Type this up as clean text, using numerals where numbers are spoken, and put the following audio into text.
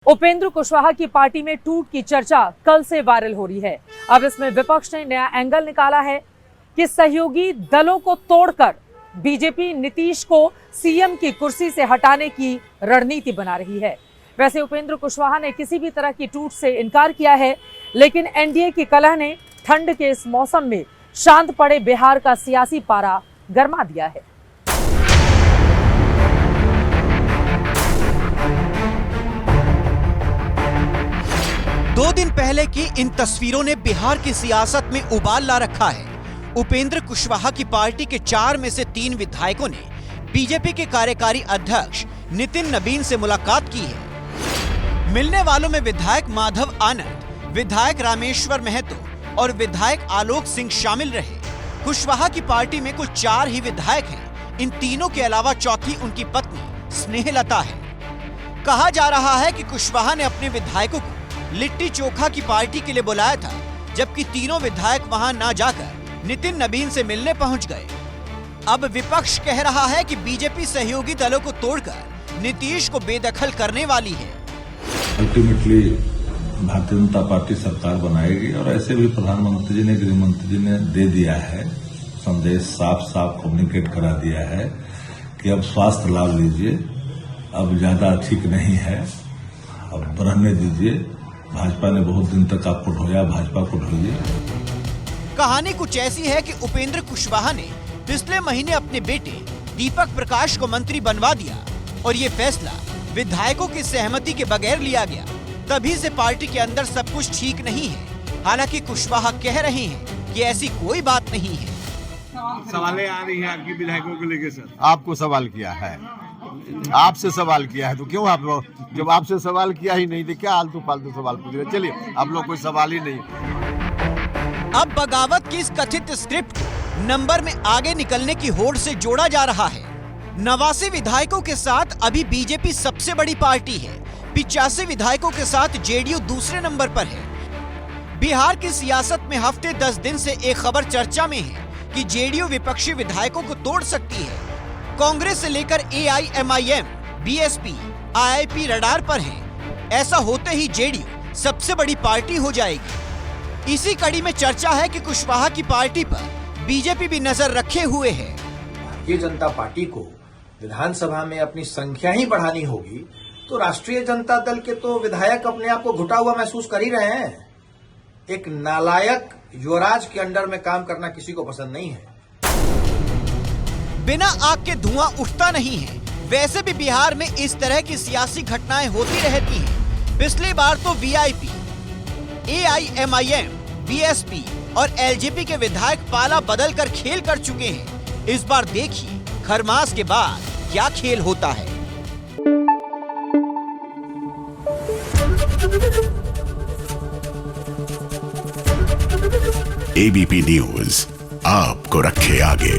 उपेंद्र कुशवाहा की पार्टी में टूट की चर्चा कल से वायरल हो रही है। अब इसमें विपक्ष ने नया एंगल निकाला है कि सहयोगी दलों को तोड़कर बीजेपी नीतीश को सीएम की कुर्सी से हटाने की रणनीति बना रही है। वैसे उपेंद्र कुशवाहा ने किसी भी तरह की टूट से इनकार किया है, लेकिन एनडीए की कलह ने ठंड के इस मौसम में शांत पड़े बिहार का सियासी पारा गर्मा दिया है। दो दिन पहले की इन तस्वीरों ने बिहार की सियासत में उबाल ला रखा है। उपेंद्र कुशवाहा की पार्टी के 4 में से 3 विधायकों ने बीजेपी के कार्यकारी अध्यक्ष नितिन नबीन से मुलाकात की है। मिलने वालों में विधायक माधव आनंद, विधायक रामेश्वर महतो और विधायक आलोक सिंह शामिल रहे। कुशवाहा की पार्टी में कुल 4 ही विधायक हैं। इन तीनों के अलावा चौथी उनकी पत्नी स्नेहलता है। कहा जा रहा है कि कुशवाहा ने अपने विधायकों को लिट्टी चोखा की पार्टी के लिए बुलाया था, जबकि तीनों विधायक वहां ना जाकर नितिन नबीन से मिलने पहुंच गए। अब विपक्ष कह रहा है कि बीजेपी सहयोगी दलों को तोड़कर नीतीश को बेदखल करने वाली है। अल्टीमेटली भारतीय जनता पार्टी सरकार बनाएगी और ऐसे भी प्रधानमंत्री जी ने, गृह मंत्री जी ने दे दिया है संदेश, साफ साफ कम्युनिकेट करा दिया है कि अब स्वास्थ्य लाभ लीजिए, अब ज्यादा ठीक नहीं है, अब रहने दीजिए। भाजपा ने बहुत दिन तक आपको ढोया, भाजपा को ढोइए। कहानी कुछ ऐसी है कि उपेंद्र कुशवाहा ने पिछले महीने अपने बेटे दीपक प्रकाश को मंत्री बनवा दिया और ये फैसला विधायकों की सहमति के बगैर लिया गया। तभी से पार्टी के अंदर सब कुछ ठीक नहीं है। हालांकि कुशवाहा कह रहे हैं कि ऐसी कोई बात नहीं है। सवालें आ रही हैं आपकी विधायकों को लेकर। सर, आपको सवाल किया है, आपसे सवाल किया है, तो क्यों आप लोग, जब आपसे सवाल किया ही नहीं तो क्या आलतू फालतू सवाल पूछ रहे? चलिए, आप लोग कोई सवाल ही नहीं। अब बगावत की इस कथित स्क्रिप्ट को नंबर में आगे निकलने की होड़ से जोड़ा जा रहा है। 89 विधायकों के साथ अभी बीजेपी सबसे बड़ी पार्टी है। 85 विधायकों के साथ जेडीयू दूसरे नंबर पर है। बिहार की सियासत में हफ्ते 10 दिन से एक खबर चर्चा में है कि जेडीयू विपक्षी विधायकों को तोड़ सकती है। कांग्रेस से लेकर एआईएमआईएम, बीएसपी, आईआईपी रडार पर है। ऐसा होते ही जेडीयू सबसे बड़ी पार्टी हो जाएगी। इसी कड़ी में चर्चा है कि कुशवाहा की पार्टी पर बीजेपी भी नजर रखे हुए है। भारतीय जनता पार्टी को विधानसभा में अपनी संख्या ही बढ़ानी होगी, तो राष्ट्रीय जनता दल के तो विधायक अपने आप को घुटा हुआ महसूस कर ही रहे हैं। एक नालायक युवराज के अंडर में काम करना किसी को पसंद नहीं है। बिना आग के धुआं उठता नहीं है। वैसे भी बिहार में इस तरह की सियासी घटनाएं होती रहती हैं। पिछली बार तो वीआईपी, एआईएमआईएम, बीएसपी और एलजेपी के विधायक पाला बदल कर खेल कर चुके हैं। इस बार देखिए खरमास के बाद क्या खेल होता है। एबीपी न्यूज आपको रखे आगे।